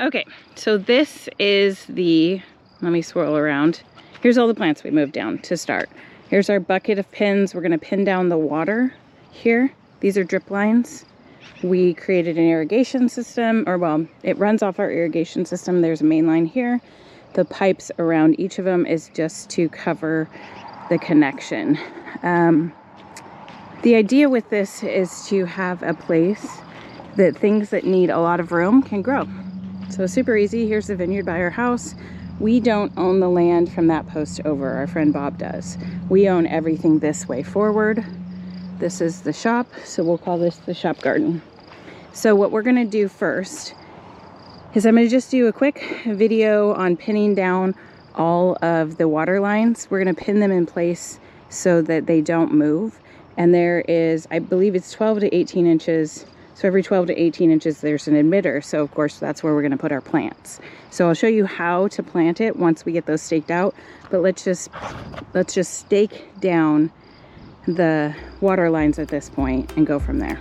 Okay, so this is let me swirl around. Here's all the plants we moved down to start. Here's our bucket of pins. We're gonna pin down the water here. These are drip lines. We created an irrigation system, or well, it runs off our irrigation system. There's a main line here. The pipes around each of them is just to cover the connection. The idea with this is to have a place that things that need a lot of room can grow. So super easy. Here's the vineyard by our house. We don't own the land from that post over. Our friend Bob does. We own everything this way forward. This is the shop, so we'll call this the shop garden. So what we're gonna do first is I'm gonna just do a quick video on pinning down all of the water lines. We're gonna pin them in place so that they don't move. And there is, I believe it's 12 to 18 inches. So every 12 to 18 inches, there's an emitter. So of course, that's where we're gonna put our plants. So I'll show you how to plant it once we get those staked out. But let's just stake down the water lines at this point and go from there.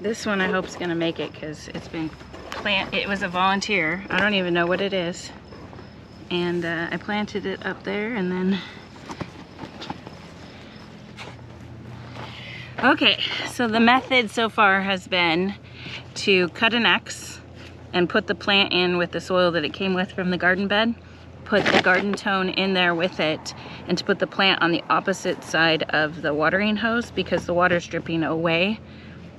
This one I hope is gonna make it because it's been it was a volunteer. I don't even know what it is. And I planted it up there and then. Okay, so the method so far has been to cut an X and put the plant in with the soil that it came with from the garden bed, put the garden tone in there with it, and to put the plant on the opposite side of the watering hose because the water's dripping away.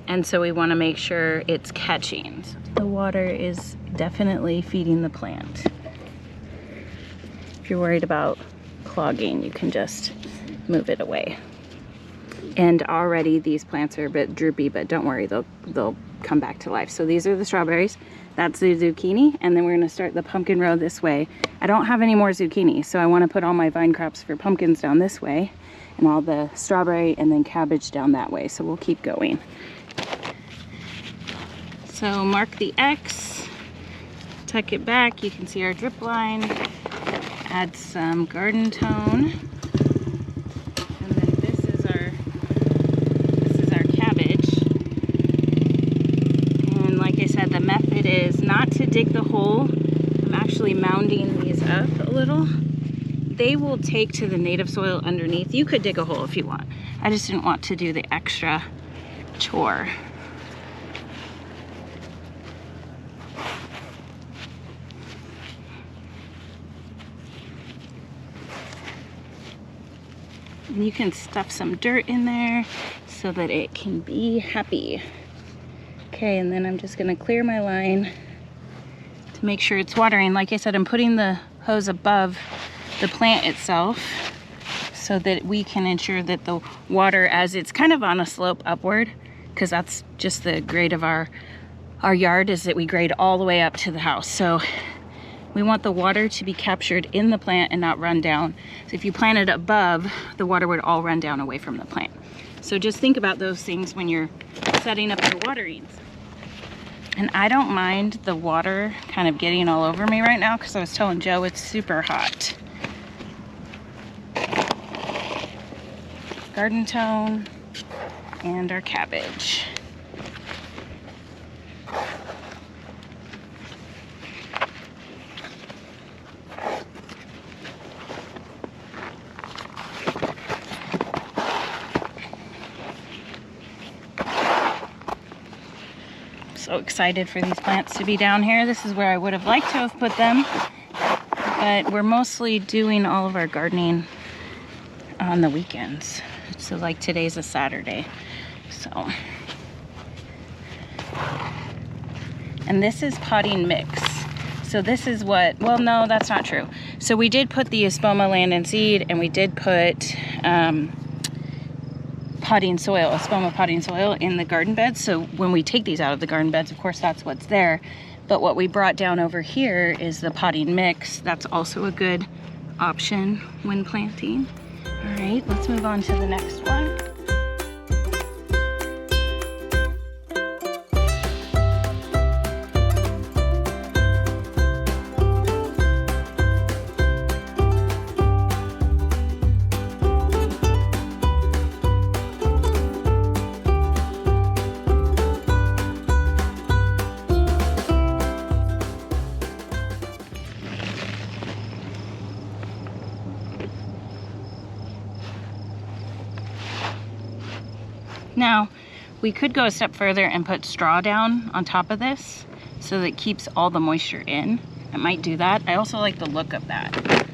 And so we want to make sure it's catching. The water is definitely feeding the plant. If you're worried about clogging, you can just move it away. And already these plants are a bit droopy, but don't worry, they'll come back to life. So these are the strawberries, that's the zucchini, and then we're gonna start the pumpkin row this way. I don't have any more zucchini, so I wanna put all my vine crops for pumpkins down this way, and all the strawberry and then cabbage down that way. So we'll keep going. So mark the X, tuck it back. You can see our drip line, add some garden tone. And then this is our cabbage. And like I said, the method is not to dig the hole. I'm actually mounding these up a little. They will take to the native soil underneath. You could dig a hole if you want. I just didn't want to do the extra chore. And you can stuff some dirt in there so that it can be happy. Okay, and then I'm just gonna clear my line to make sure it's watering. Like I said, I'm putting the hose above the plant itself so that we can ensure that the water, as it's kind of on a slope upward, because that's just the grade of our yard, is that we grade all the way up to the house. So we want the water to be captured in the plant and not run down. So if you plant it above, the water would all run down away from the plant. So just think about those things when you're setting up your waterings. And I don't mind the water kind of getting all over me right now because I was telling Joe it's super hot. Garden tone and our cabbage. So excited for these plants to be down here. This is where I would have liked to have put them, but we're mostly doing all of our gardening on the weekends. So like today's a Saturday. So, and this is potting mix. So this is what, well, no, that's not true. So we did put the Espoma Land and Seed, and we did put potting soil, Espoma potting soil in the garden beds. So when we take these out of the garden beds, of course, that's what's there. But what we brought down over here is the potting mix. That's also a good option when planting. All right, let's move on to the next one. Now, we could go a step further and put straw down on top of this so that it keeps all the moisture in. I might do that. I also like the look of that.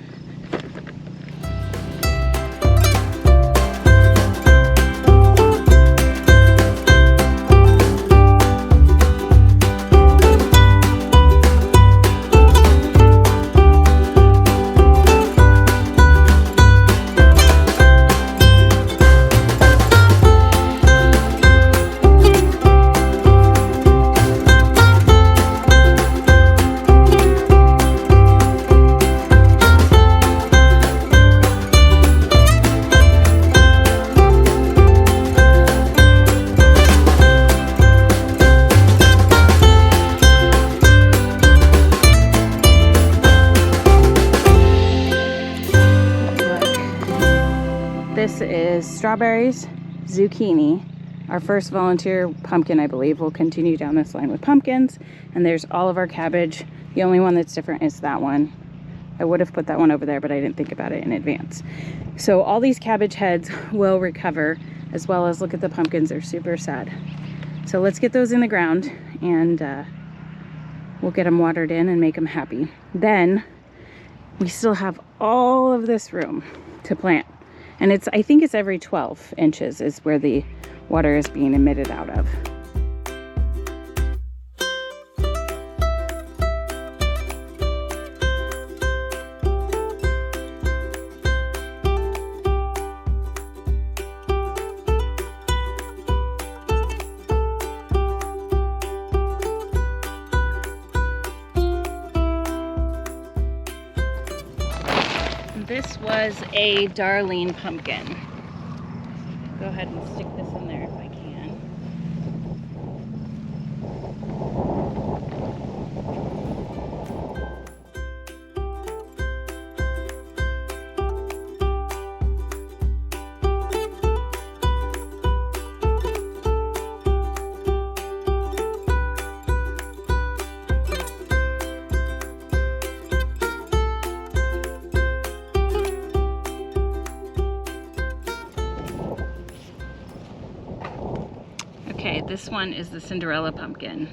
This is strawberries, zucchini. Our first volunteer pumpkin, I believe, will continue down this line with pumpkins. And there's all of our cabbage. The only one that's different is that one. I would have put that one over there, but I didn't think about it in advance. So all these cabbage heads will recover, as well as look at the pumpkins. They're super sad. So let's get those in the ground, and we'll get them watered in and make them happy. Then we still have all of this room to plant. And I think it's every 12 inches is where the water is being emitted out of. This was a Darlene pumpkin. Go ahead and stick this in there if I can. Okay, this one is the Cinderella pumpkin.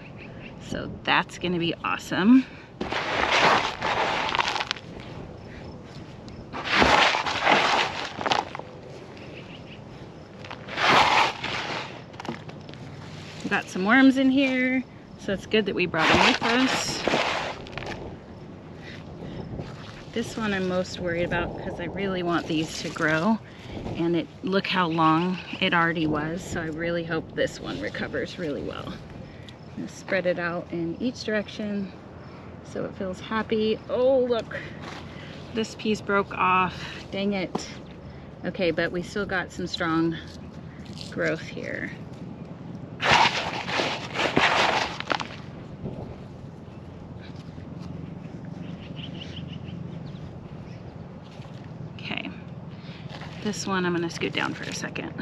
So that's gonna be awesome. We've got some worms in here, so it's good that we brought them with us. This one I'm most worried about because I really want these to grow. And look how long it already was, so I really hope this one recovers really well. I'm gonna spread it out in each direction so it feels happy. Oh, look, this piece broke off. Dang it. Okay, but we still got some strong growth here. Okay. This one I'm going to scoot down for a second.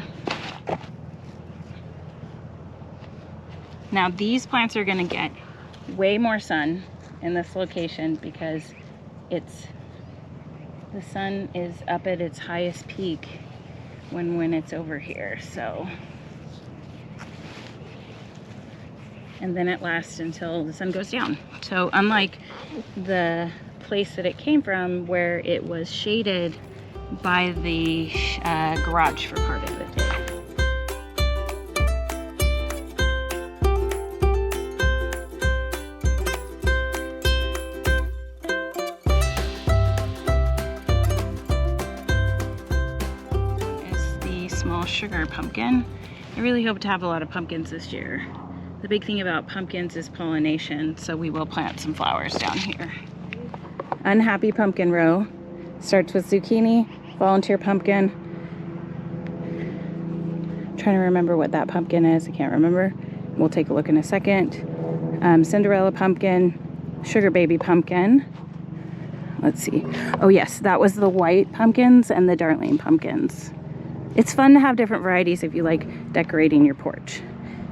Now these plants are going to get way more sun in this location because the sun is up at its highest peak when it's over here. So, and then it lasts until the sun goes down. So unlike the place that it came from where it was shaded by the garage for part of it. It's the small sugar pumpkin. I really hope to have a lot of pumpkins this year. The big thing about pumpkins is pollination, so we will plant some flowers down here. Unhappy pumpkin row starts with zucchini, volunteer pumpkin. I'm trying to remember what that pumpkin is. I can't remember. We'll take a look in a second. Cinderella pumpkin, sugar baby pumpkin. Let's see. Oh yes, that was the white pumpkins and the Darlene pumpkins. It's fun to have different varieties if you like decorating your porch.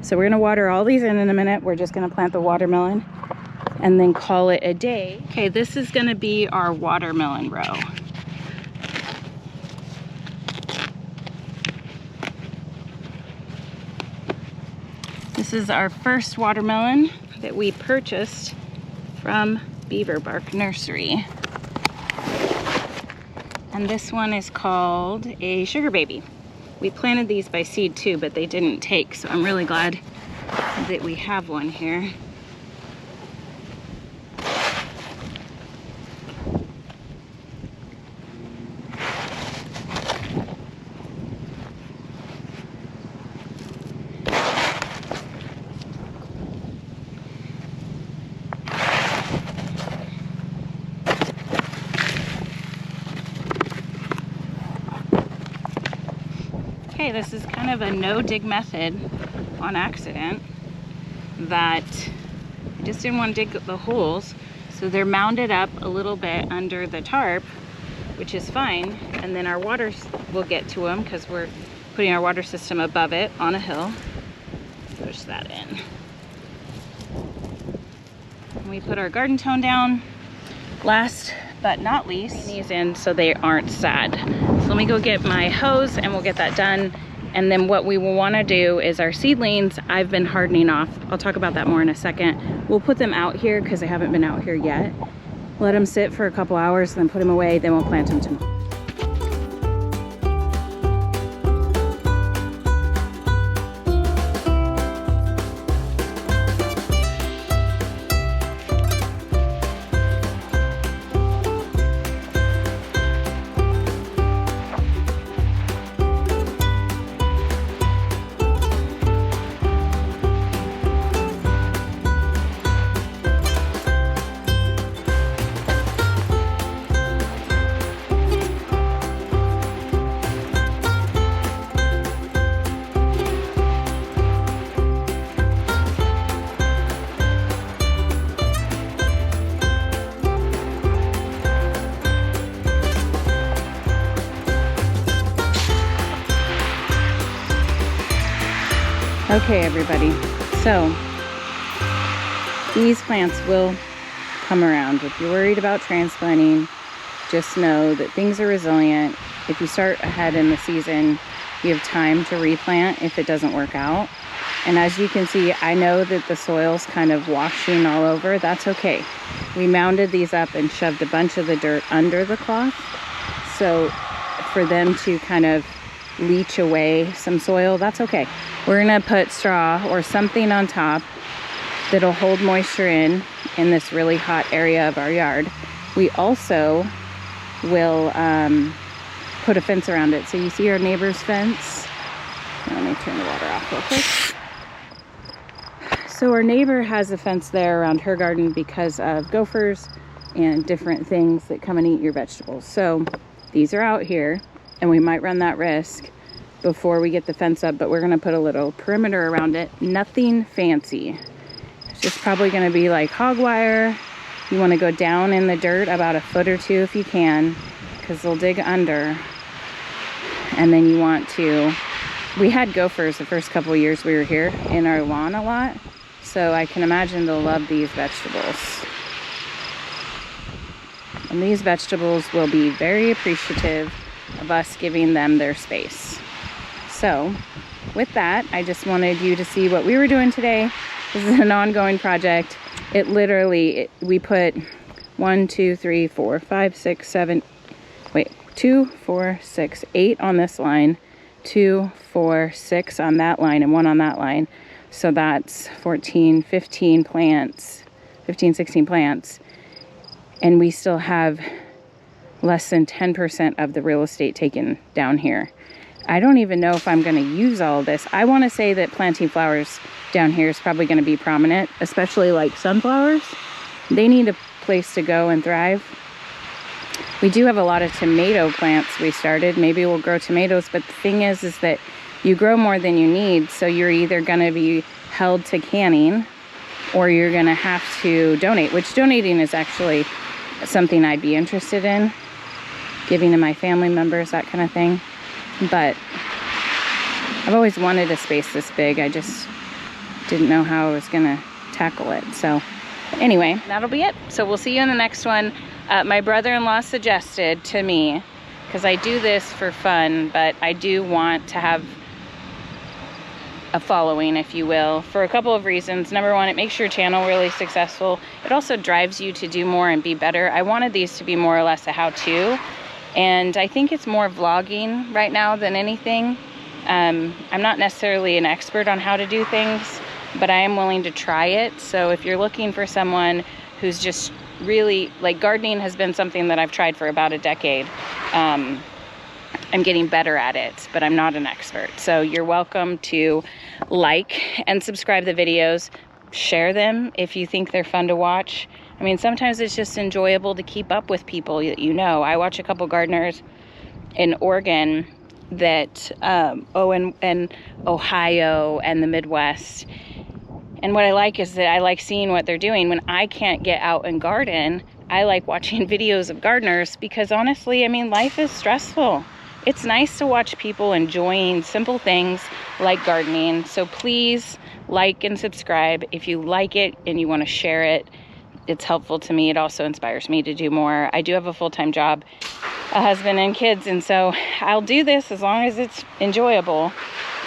So we're gonna water all these in a minute. We're just gonna plant the watermelon and then call it a day. Okay, this is gonna be our watermelon row. This is our first watermelon that we purchased from Beaver Bark Nursery. And this one is called a sugar baby. We planted these by seed too, but they didn't take, so I'm really glad that we have one here. Okay, this is kind of a no-dig method on accident that I just didn't want to dig the holes. So they're mounded up a little bit under the tarp, which is fine. And then our water will get to them because we're putting our water system above it on a hill. Push that in. And we put our garden tone down. Last but not least, these in so they aren't sad. So let me go get my hose and we'll get that done. And then what we will want to do is our seedlings, I've been hardening off. I'll talk about that more in a second. We'll put them out here because they haven't been out here yet. Let them sit for a couple hours, then put them away, then we'll plant them tomorrow. Okay, everybody, so these plants will come around. If you're worried about transplanting, just know that things are resilient. If you start ahead in the season, you have time to replant if it doesn't work out. And as you can see, I know that the soil's kind of washing all over. That's okay. We mounded these up and shoved a bunch of the dirt under the cloth. So for them to kind of leach away some soil, that's okay. We're gonna put straw or something on top that'll hold moisture in this really hot area of our yard. We also will put a fence around it. So you see our neighbor's fence. Let me turn the water off real quick. So our neighbor has a fence there around her garden because of gophers and different things that come and eat your vegetables. So these are out here and we might run that risk before we get the fence up, but we're gonna put a little perimeter around it. Nothing fancy. It's just probably gonna be like hog wire. You wanna go down in the dirt about a foot or two if you can, because they'll dig under. And then you want to, we had gophers the first couple of years we were here in our lawn a lot. So I can imagine they'll love these vegetables. And these vegetables will be very appreciative of us giving them their space. So with that, I just wanted you to see what we were doing today. This is an ongoing project. It literally, we put 1, 2, 3, 4, 5, 6, 7, wait, 2, 4, 6, 8 on this line, 2, 4, 6 on that line, and 1 on that line. So that's 14, 15 plants, 15, 16 plants. And we still have less than 10% of the real estate taken down here. I don't even know if I'm going to use all of this. I want to say that planting flowers down here is probably going to be prominent, especially like sunflowers. They need a place to go and thrive. We do have a lot of tomato plants we started. Maybe we'll grow tomatoes, but the thing is that you grow more than you need, so you're either going to be held to canning or you're going to have to donate, which donating is actually something I'd be interested in, giving to my family members, that kind of thing. But I've always wanted a space this big. I just didn't know how I was going to tackle it. So anyway, that'll be it. So we'll see you in the next one. My brother-in-law suggested to me, because I do this for fun, but I do want to have a following, if you will, for a couple of reasons. Number one, it makes your channel really successful. It also drives you to do more and be better. I wanted these to be more or less a how-to, and I think it's more vlogging right now than anything. I'm not necessarily an expert on how to do things, but I am willing to try it. So if you're looking for someone who's just really, like, gardening has been something that I've tried for about a decade. I'm getting better at it, but I'm not an expert. So you're welcome to like and subscribe the videos, share them if you think they're fun to watch. I mean, sometimes it's just enjoyable to keep up with people that you know. I watch a couple gardeners in Oregon that, and Ohio and the Midwest. And what I like is that I like seeing what they're doing. When I can't get out and garden, I like watching videos of gardeners because honestly, I mean, life is stressful. It's nice to watch people enjoying simple things like gardening. So please like and subscribe if you like it and you want to share it. It's helpful to me. It also inspires me to do more. I do have a full-time job, a husband and kids, and so I'll do this as long as it's enjoyable.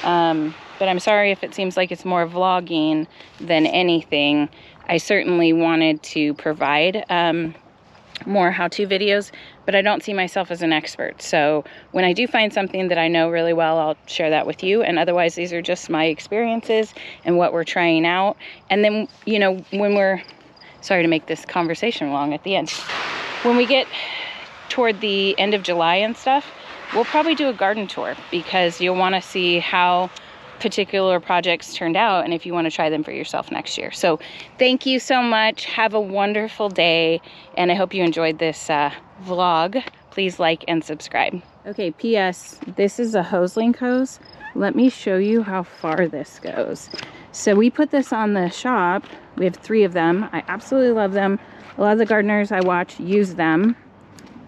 But I'm sorry if it seems like it's more vlogging than anything. I certainly wanted to provide more how-to videos, but I don't see myself as an expert. So when I do find something that I know really well, I'll share that with you. And otherwise, these are just my experiences and what we're trying out. And then, you know, when we're, sorry to make this conversation long at the end, when we get toward the end of July and stuff, we'll probably do a garden tour because you'll want to see how particular projects turned out and if you want to try them for yourself next year. So thank you so much. Have a wonderful day, and I hope you enjoyed this vlog. Please like and subscribe. Okay, P.S. This is a Hoselink hose. Let me show you how far this goes. So we put this on the shop. We have 3 of them. I absolutely love them. A lot of the gardeners I watch use them.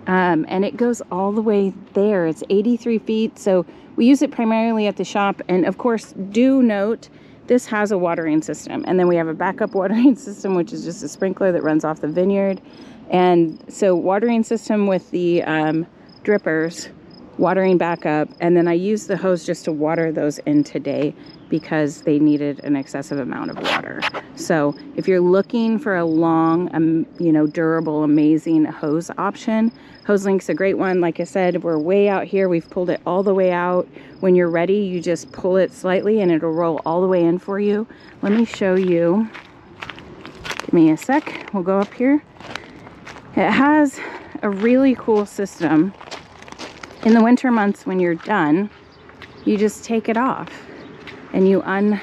And it goes all the way there. It's 83 feet. So we use it primarily at the shop. And of course, do note, this has a watering system. And then we have a backup watering system, which is just a sprinkler that runs off the vineyard. And so watering system with the drippers, watering backup. And then I use the hose just to water those in today because they needed an excessive amount of water. So if you're looking for a long, you know, durable, amazing hose option, Hoselink's a great one. Like I said, we're way out here. We've pulled it all the way out. When you're ready, you just pull it slightly and it'll roll all the way in for you. Let me show you. Give me a sec. We'll go up here. It has a really cool system. In the winter months when you're done, you just take it off and you unlink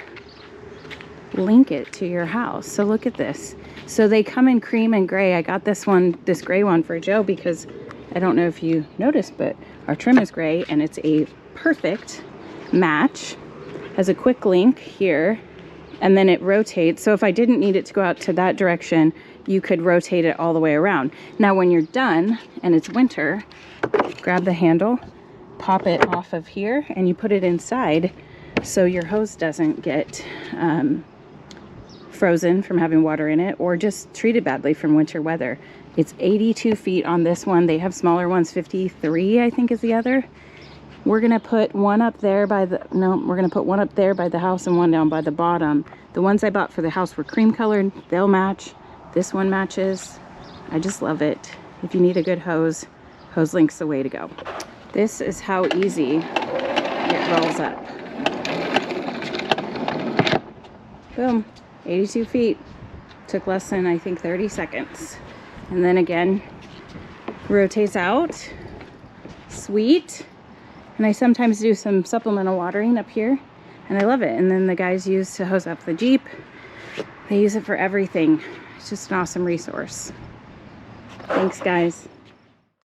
it to your house. So look at this. So they come in cream and gray. I got this gray one for Joe because I don't know if you noticed, but our trim is gray and it's a perfect match. Has a quick link here and then it rotates. So if I didn't need it to go out to that direction, you could rotate it all the way around. Now when you're done and it's winter, grab the handle, pop it off of here, and you put it inside so your hose doesn't get frozen from having water in it or just treated badly from winter weather. It's 82 feet on this one. They have smaller ones, 53 I think is the other. We're gonna put one up there by the, no, we're gonna put one up there by the house and one down by the bottom. The ones I bought for the house were cream colored. They'll match. This one matches. I just love it. If you need a good hose, HoseLink's the way to go. This is how easy it rolls up. Boom, 82 feet. Took less than, I think, 30 seconds. And then again, rotates out. Sweet. And I sometimes do some supplemental watering up here, and I love it. And then the guys use to hose up the Jeep. They use it for everything. It's just an awesome resource. Thanks, guys.